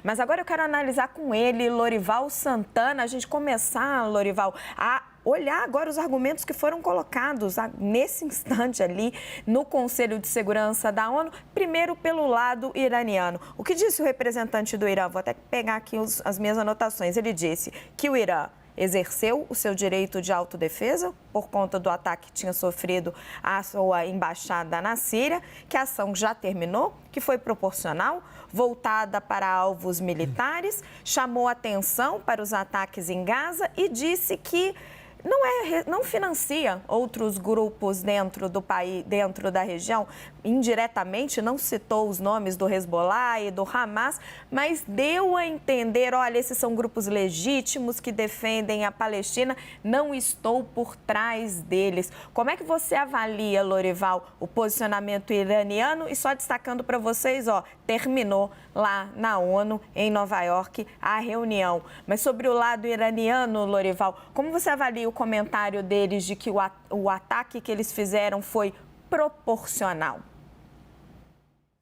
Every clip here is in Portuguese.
Mas agora eu quero analisar com ele, Lorival Santana, a gente começar, Lorival, a olhar agora os argumentos que foram colocados nesse instante ali no Conselho de Segurança da ONU, primeiro pelo lado iraniano. O que disse o representante do Irã? Vou até pegar aqui as minhas anotações. Ele disse que o Irã exerceu o seu direito de autodefesa por conta do ataque que tinha sofrido a sua embaixada na Síria, que a ação já terminou, que foi proporcional, voltada para alvos militares, chamou atenção para os ataques em Gaza e disse que não financia outros grupos dentro do país, dentro da região. Indiretamente, não citou os nomes do Hezbollah e do Hamas, mas deu a entender, olha, esses são grupos legítimos que defendem a Palestina, não estou por trás deles. Como é que você avalia, Lorival, o posicionamento iraniano? E só destacando para vocês, terminou lá na ONU, em Nova York, a reunião. Mas sobre o lado iraniano, Lorival, como você avalia o comentário deles de que o ataque que eles fizeram foi proporcional?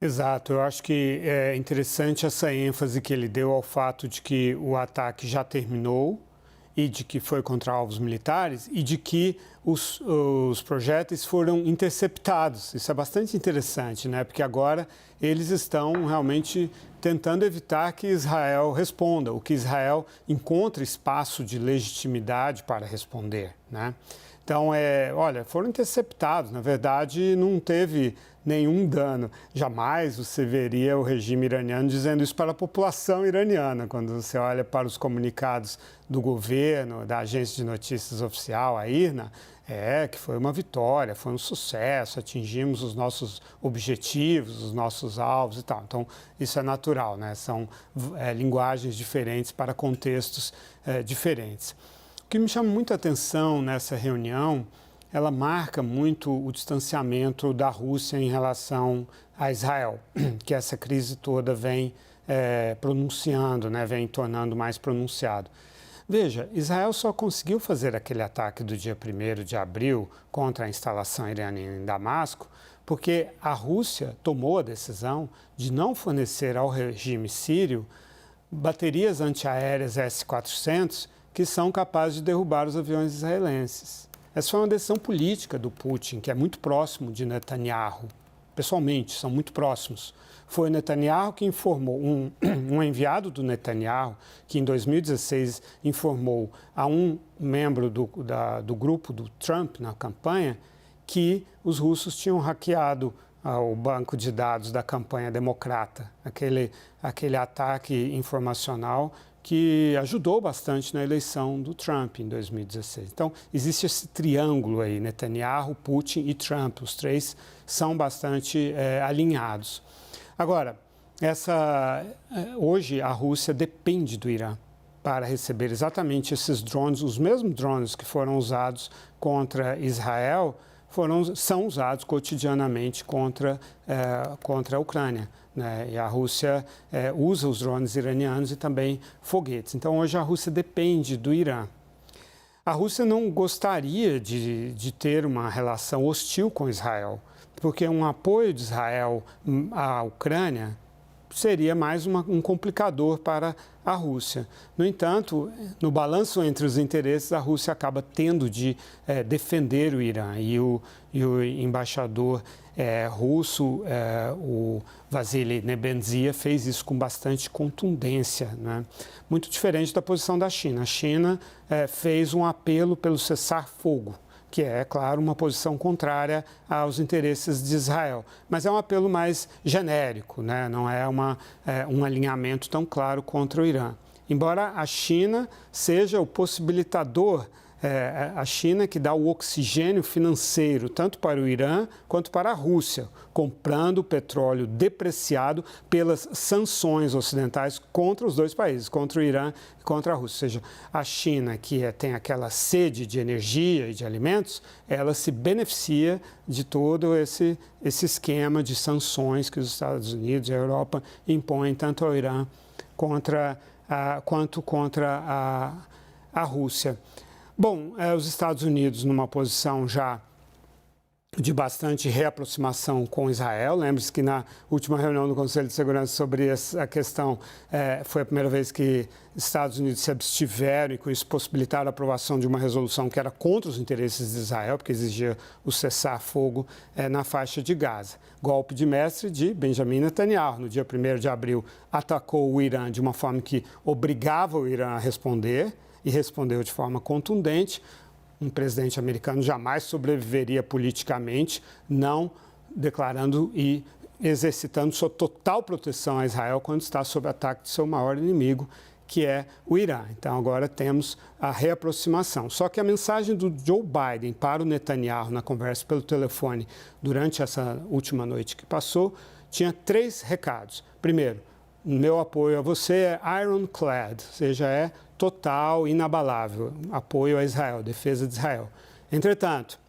Exato, eu acho que é interessante essa ênfase que ele deu ao fato de que o ataque já terminou e de que foi contra alvos militares e de que os projéteis foram interceptados. Isso é bastante interessante, né? Porque agora eles estão realmente tentando evitar que Israel responda, ou que Israel encontre espaço de legitimidade para responder, né? Então, olha, foram interceptados. Na verdade, não teve nenhum dano. Jamais você veria o regime iraniano dizendo isso para a população iraniana, quando você olha para os comunicados do governo, da agência de notícias oficial, a IRNA, que foi uma vitória, foi um sucesso, atingimos os nossos objetivos, os nossos alvos e tal. Então, isso é natural, né? São linguagens diferentes para contextos diferentes. O que me chama muita atenção nessa reunião, ela marca muito o distanciamento da Rússia em relação a Israel, que essa crise toda vem pronunciando, né, vem tornando mais pronunciado. Veja, Israel só conseguiu fazer aquele ataque do dia 1º de abril contra a instalação iraniana em Damasco porque a Rússia tomou a decisão de não fornecer ao regime sírio baterias antiaéreas S-400 que são capazes de derrubar os aviões israelenses. Essa foi uma decisão política do Putin, que é muito próximo de Netanyahu. Pessoalmente, são muito próximos. Foi Netanyahu que informou, um enviado do Netanyahu, que em 2016 informou a um membro do grupo do Trump na campanha, que os russos tinham hackeado o banco de dados da campanha democrata, aquele ataque informacional que ajudou bastante na eleição do Trump em 2016. Então, existe esse triângulo aí, Netanyahu, Putin e Trump. Os três são bastante alinhados. Agora, hoje a Rússia depende do Irã para receber exatamente esses drones, os mesmos drones que foram usados contra Israel, são usados cotidianamente contra a Ucrânia, né? E a Rússia usa os drones iranianos e também foguetes. Então, hoje a Rússia depende do Irã. A Rússia não gostaria de ter uma relação hostil com Israel, porque um apoio de Israel à Ucrânia seria mais um complicador para a Rússia. No entanto, no balanço entre os interesses, a Rússia acaba tendo de defender o Irã. E o embaixador russo, o Vasily Nebenzia, fez isso com bastante contundência, né? Muito diferente da posição da China. A China fez um apelo pelo cessar-fogo, que é, claro, uma posição contrária aos interesses de Israel. Mas é um apelo mais genérico, né? Não é um alinhamento tão claro contra o Irã. Embora a China seja o possibilitador, a China que dá o oxigênio financeiro tanto para o Irã quanto para a Rússia, comprando petróleo depreciado pelas sanções ocidentais contra os dois países, contra o Irã e contra a Rússia. Ou seja, a China, que tem aquela sede de energia e de alimentos, ela se beneficia de todo esse esquema de sanções que os Estados Unidos e a Europa impõem tanto ao Irã quanto contra a Rússia. Bom, os Estados Unidos numa posição já de bastante reaproximação com Israel. Lembre-se que na última reunião do Conselho de Segurança sobre essa questão foi a primeira vez que Estados Unidos se abstiveram e com isso possibilitaram a aprovação de uma resolução que era contra os interesses de Israel, porque exigia o cessar-fogo na faixa de Gaza. Golpe de mestre de Benjamin Netanyahu. No dia 1º de abril, atacou o Irã de uma forma que obrigava o Irã a responder e respondeu de forma contundente. Um presidente americano jamais sobreviveria politicamente, não declarando e exercitando sua total proteção a Israel quando está sob ataque de seu maior inimigo, que é o Irã. Então, agora temos a reaproximação. Só que a mensagem do Joe Biden para o Netanyahu na conversa pelo telefone durante essa última noite que passou, tinha 3 recados. Primeiro, meu apoio a você é ironclad, ou seja, é total, inabalável, apoio a Israel, defesa de Israel. Entretanto,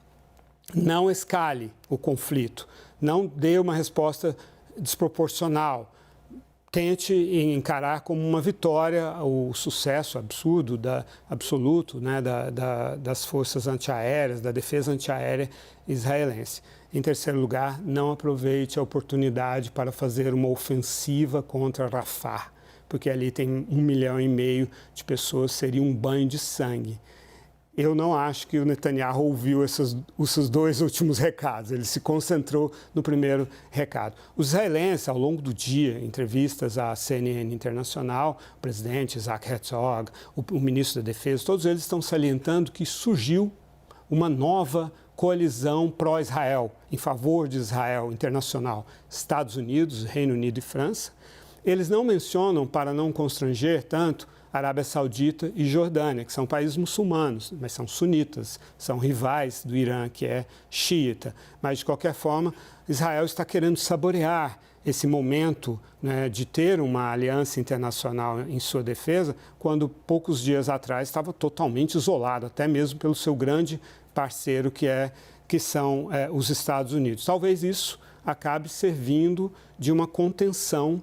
não escale o conflito, não dê uma resposta desproporcional, tente encarar como uma vitória o sucesso absoluto das forças antiaéreas, da defesa antiaérea israelense. Em terceiro lugar, não aproveite a oportunidade para fazer uma ofensiva contra Rafah, porque ali tem 1,5 milhão de pessoas, seria um banho de sangue. Eu não acho que o Netanyahu ouviu esses 2 últimos recados, ele se concentrou no primeiro recado. Os israelenses, ao longo do dia, em entrevistas à CNN Internacional, o presidente Isaac Herzog, o ministro da Defesa, todos eles estão salientando que surgiu uma nova coalizão pró-Israel, em favor de Israel internacional, Estados Unidos, Reino Unido e França. Eles não mencionam, para não constranger tanto, Arábia Saudita e Jordânia, que são países muçulmanos, mas são sunitas, são rivais do Irã, que é xiita. Mas, de qualquer forma, Israel está querendo saborear esse momento, né, de ter uma aliança internacional em sua defesa, quando poucos dias atrás estava totalmente isolado, até mesmo pelo seu grande parceiro, que são os Estados Unidos. Talvez isso acabe servindo de uma contenção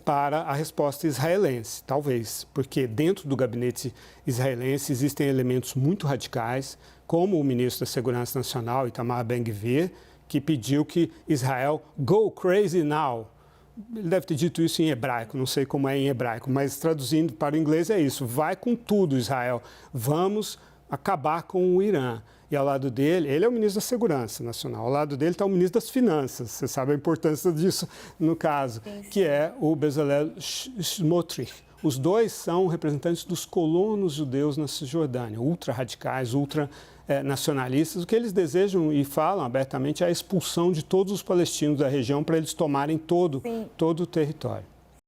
para a resposta israelense, talvez, porque dentro do gabinete israelense existem elementos muito radicais, como o ministro da Segurança Nacional, Itamar Ben-Gvir, que pediu que Israel go crazy now. Ele deve ter dito isso em hebraico, não sei como é em hebraico, mas traduzindo para o inglês é isso: vai com tudo, Israel, vamos acabar com o Irã. E ao lado dele, ele é o ministro da Segurança Nacional, ao lado dele está o ministro das Finanças, você sabe a importância disso no caso, que é o Bezalel Smotrich. Os dois são representantes dos colonos judeus na Cisjordânia, ultra-radicais, ultra-nacionalistas. O que eles desejam e falam abertamente é a expulsão de todos os palestinos da região para eles tomarem todo o território.